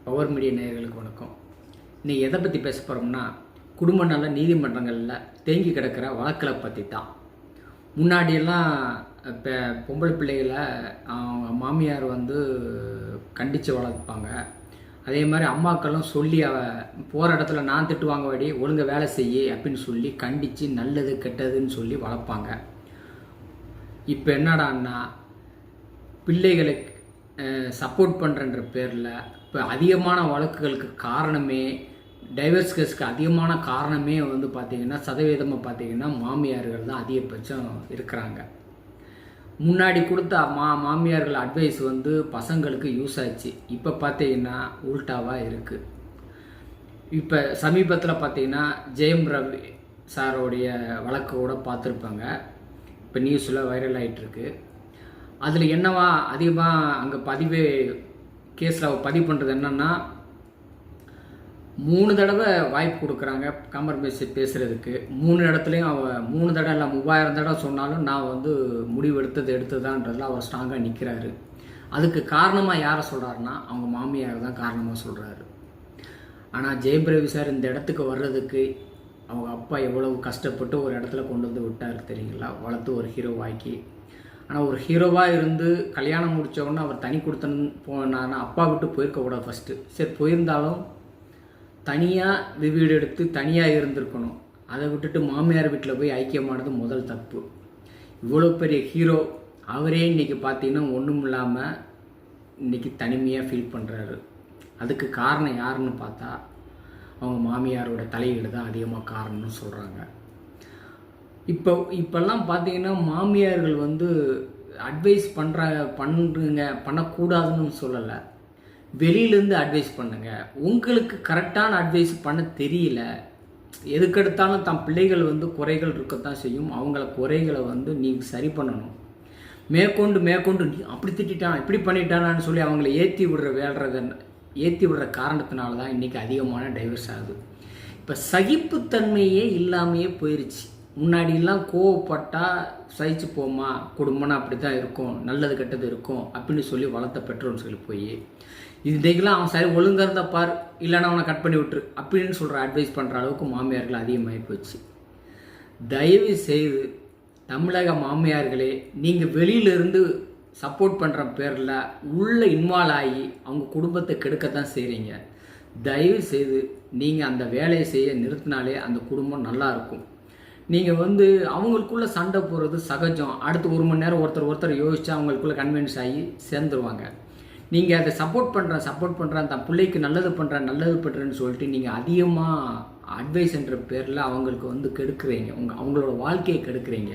Power media நேயர்களுக்கு வணக்கம். இன்றைக்கி எதை பற்றி பேச போகிறோம்னா, குடும்ப நல நீதிமன்றங்களில் தேங்கி கிடக்கிற வழக்களை பற்றி தான். முன்னாடியெல்லாம் இப்போ பொம்பளை பிள்ளைகளை அவங்க மாமியார் கண்டித்து வளர்ப்பாங்க. அதே மாதிரி அம்மாக்களும் சொல்லி போகிற இடத்துல நான் திட்டு வாங்க வாடி ஒழுங்க வேலை செய்ய அப்படின்னு சொல்லி கண்டித்து நல்லது கெட்டதுன்னு சொல்லி வளர்ப்பாங்க. இப்போ என்னடான்னா பிள்ளைகளுக்கு சப்போர்ட் பண்ணுறன்ற பேரில் இப்போ அதிகமான வழக்குகளுக்கு காரணமே, டைவர்ஸ் கேஸுக்கு அதிகமான காரணமே பார்த்திங்கன்னா சதவீதமாக பார்த்திங்கன்னா மாமியார்கள் தான் அதிகபட்சம் இருக்கிறாங்க. முன்னாடி கொடுத்த மாமியார்கள் அட்வைஸ் பசங்களுக்கு யூஸ் ஆச்சு. இப்போ பார்த்திங்கன்னா உல்டாவாக இருக்குது. இப்போ சமீபத்தில் பார்த்திங்கன்னா ஜெயம் ரவி சாரோடைய வழக்கு கூட பார்த்துருப்பாங்க. இப்போ நியூஸில் வைரல் ஆகிட்டுருக்கு. அதில் என்னவா அதிகமாக அங்கே கேஸில் பதிவு பண்ணுறது என்னென்னா, 3 தடவை வாய்ப்பு கொடுக்குறாங்க காம்ப்ரமைஸ் பேசுகிறதுக்கு. 3 இடத்துலையும் 3 தடவை இல்லை 3000 தடவை சொன்னாலும் நான் முடிவு எடுத்ததான்றதில் அவர் ஸ்ட்ராங்காக நிற்கிறாரு. அதுக்கு காரணமாக யாரை சொல்கிறாருன்னா அவங்க மாமியார் தான் காரணமாக சொல்கிறாரு. ஆனால் ஜெயம் ரவி சார் இந்த இடத்துக்கு வர்றதுக்கு அவங்க அப்பா எவ்வளவு கஷ்டப்பட்டு ஒரு இடத்துல கொண்டு விட்டார் தெரியுங்களா, வளர்த்து ஒரு ஹீரோவாக்கி. ஆனால் ஒரு ஹீரோவாக இருந்து கல்யாணம் முடித்தவொடனே அவர் தனி கொடுத்தன்னு போனான்னா அப்பா விட்டு போயிருக்கக்கூடாது ஃபஸ்ட்டு. சரி, போயிருந்தாலும் தனியாக வீடு எடுத்து தனியாக இருந்திருக்கணும். அதை விட்டுட்டு மாமியார் வீட்டில் போய் ஐக்கியமானது முதல் தப்பு. இவ்வளோ பெரிய ஹீரோ அவரே இன்றைக்கி பார்த்தீங்கன்னா ஒன்றும் இல்லாமல் இன்றைக்கி தனிமையாக ஃபீல் பண்ணுறாரு. அதுக்கு காரணம் யாருன்னு பார்த்தா அவங்க மாமியாரோட தலையீடு தான் அதிகமாக காரணம்னு சொல்கிறாங்க. இப்போல்லாம் பார்த்தீங்கன்னா மாமியார்கள் அட்வைஸ் பண்ணக்கூடாதுன்னு சொல்லலை, வெளியிலேருந்து அட்வைஸ் பண்ணுங்கள். உங்களுக்கு கரெக்டான அட்வைஸ் பண்ண தெரியல, எதுக்கெடுத்தாலும் தன் பிள்ளைகள் குறைகள் இருக்கத்தான் செய்யும். அவங்கள குறைகளை நீங்கள் சரி பண்ணணும். மேற்கொண்டு நீ அப்படி திட்டான் இப்படி பண்ணிட்டானான்னு சொல்லி அவங்கள ஏற்றி விடுற காரணத்தினால தான் இன்றைக்கி அதிகமான டைவர்ஸ் ஆகுது. இப்போ சகிப்புத்தன்மையே இல்லாமையே போயிடுச்சு. முன்னாடியெல்லாம் கோவப்பட்டால் சகிச்சு போமா, குடும்பம்னா அப்படி தான் இருக்கும், நல்லது கெட்டது இருக்கும் அப்படின்னு சொல்லி வளர்த்த பெற்றோர்னு சொல்லி போய் இன்றைக்கெல்லாம் அவன் சரி ஒழுங்காக இருந்தால் பார், இல்லைன்னா அவனை கட் பண்ணி விட்டுரு அப்படின்னு சொல்கிற அட்வைஸ் பண்ணுற அளவுக்கு மாமியார்கள் அதிகமாகி போச்சு. தயவு செய்து தமிழக மாமியார்களே, நீங்கள் வெளியிலேருந்து சப்போர்ட் பண்ணுற பேரில் உள்ளே இன்வால்வ் ஆகி அவங்க குடும்பத்தை கெடுக்கத்தான் செய்கிறீங்க. தயவு செய்து நீங்கள் அந்த வேலையை செய்ய நிறுத்தினாலே அந்த குடும்பம் நல்லாயிருக்கும். நீங்கள் அவங்களுக்குள்ளே சண்டை போடுறது சகஜம். அடுத்து 1 மணி நேரம் ஒருத்தர் யோசித்து அவங்களுக்குள்ளே கன்வின்ஸ் ஆகி சேர்ந்துருவாங்க. நீங்கள் அதை சப்போர்ட் பண்ணுறேன் தன் பிள்ளைக்கு நல்லது பண்ணுறேன்னு சொல்லிட்டு நீங்கள் அதிகமாக அட்வைஸ் என்ற பேரில் அவங்களுக்கு கெடுக்குறீங்க, அவங்களோட வாழ்க்கையை கெடுக்குறீங்க.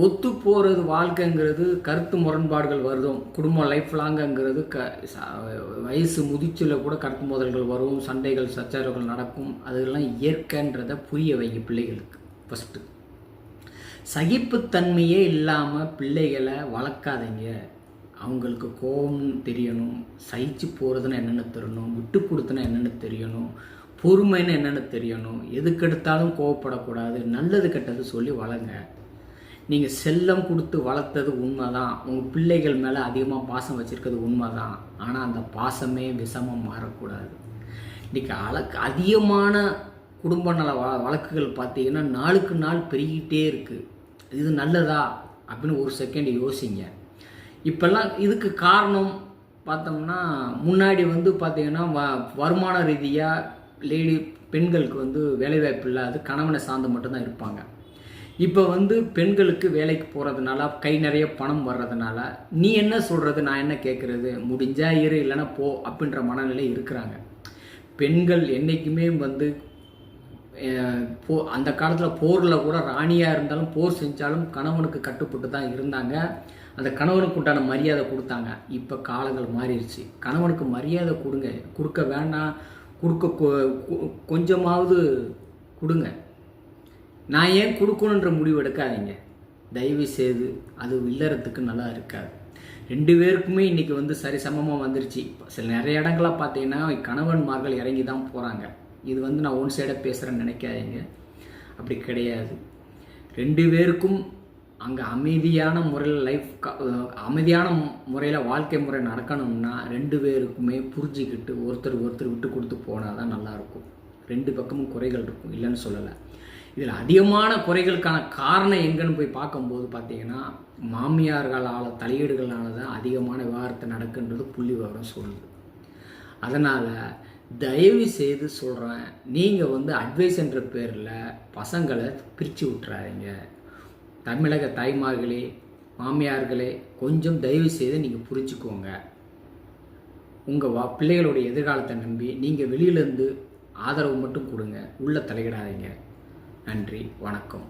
ஒத்து போகிறது வாழ்க்கைங்கிறது கருத்து முரண்பாடுகள் வருதும், குடும்பம் லைஃப் லாங்குங்கிறது வயசு முதிச்சில் கூட கருத்து மோதல்கள் வரும், சண்டைகள் சச்சரவுகள் நடக்கும். அதெல்லாம் இயற்கைன்றதை புரிய வைங்க பிள்ளைகளுக்கு. ஃபஸ்ட்டு சகிப்புத்தன்மையே இல்லாமல் பிள்ளைகளை வளர்க்காதீங்க. அவங்களுக்கு கோபம் தெரியணும், சகிச்சு போகிறதுன்னு என்னென்ன தெரியணும், விட்டு கொடுத்துனா என்னென்ன தெரியணும், பொறுமைன்னு என்னென்ன தெரியணும், எதுக்கெடுத்தாலும் கோவப்படக்கூடாது, நல்லது கெட்டது சொல்லி வளங்க. நீங்கள் செல்லம் கொடுத்து வளர்த்தது உண்மை தான், உங்கள் பிள்ளைகள் மேலே அதிகமாக பாசம் வச்சுருக்கிறது உண்மை தான். ஆனால் அந்த பாசமே விஷமாக மாறக்கூடாது. இன்றைக்கி அதிகமான குடும்ப நல வழக்குகள் பார்த்திங்கன்னா நாளுக்கு நாள் பெருகிட்டே இருக்குது. இது நல்லதா அப்படின்னு ஒரு செகண்ட் யோசிங்க. இப்போல்லாம் இதுக்கு காரணம் பார்த்தோம்னா, முன்னாடி பார்த்திங்கன்னா வருமான ரீதியாக பெண்களுக்கு வேலைவாய்ப்பு இல்லாது கணவனை சார்ந்து மட்டும்தான் இருப்பாங்க. இப்போ பெண்களுக்கு வேலைக்கு போகிறதுனால கை நிறைய பணம் வர்றதுனால நீ என்ன சொல்கிறது, நான் என்ன கேட்குறது, முடிஞ்சா இரு இல்லைன்னா போ அப்படின்ற மனநிலை இருக்கிறாங்க. பெண்கள் என்றைக்குமே அந்த காலத்தில் போரில் கூட ராணியாக இருந்தாலும் போர் செஞ்சாலும் கணவனுக்கு கட்டுப்பட்டு தான் இருந்தாங்க. அந்த கணவனுக்கு உண்டான மரியாதை கொடுத்தாங்க. இப்போ காலங்கள் மாறிடுச்சு. கணவனுக்கு மரியாதை கொடுக்க வேண்டாம், கொஞ்சமாவது கொடுங்க. நான் ஏன் கொடுக்கணுன்ற முடிவு எடுக்காதீங்க தயவு செய்து. அது இல்லறத்துக்கு நல்லா இருக்காது. 2 பேருக்குமே இன்றைக்கி சரிசமமாக வந்துருச்சு. சில நிறைய இடங்களாக பார்த்தீங்கன்னா கணவன்மார்கள் இறங்கி தான் போகிறாங்க. இது நான் ஒன் சைடாக பேசுகிறேன்னு நினைக்காதீங்க, அப்படி கிடையாது. 2 பேருக்கும் அங்கே அமைதியான முறையில் அமைதியான முறையில் வாழ்க்கை முறை நடக்கணும்னா 2 பேருக்குமே புரிஞ்சிக்கிட்டு ஒருத்தர் விட்டு கொடுத்து போனால் தான் நல்லாயிருக்கும். 2 பக்கமும் குறைகள் இருக்கும், இல்லைன்னு சொல்லலை. இதில் அதிகமான குறைகளுக்கான காரணம் எங்கன்னு போய் பார்க்கும்போது பார்த்தீங்கன்னா, மாமியார்களால் தலையீடுகளால் தான் அதிகமான விவாகரத்து நடக்குன்றது புள்ளி விவரம் சொல்லுது. அதனால் தயவு செய்து சொல்கிறேன், நீங்கள் அட்வைஸ் என்ற பேரில் பசங்களை பிரித்து விட்டுறாதீங்க. தமிழக தாய்மார்களே, மாமியார்களே, கொஞ்சம் தயவு செய்து நீங்கள் புரிஞ்சுக்கோங்க. உங்கள் பிள்ளைகளுடைய எதிர்காலத்தை நம்பி நீங்கள் வெளியிலேருந்து ஆதரவு மட்டும் கொடுங்க, உள்ளே தலையிடாதீங்க. நன்றி, வணக்கம்.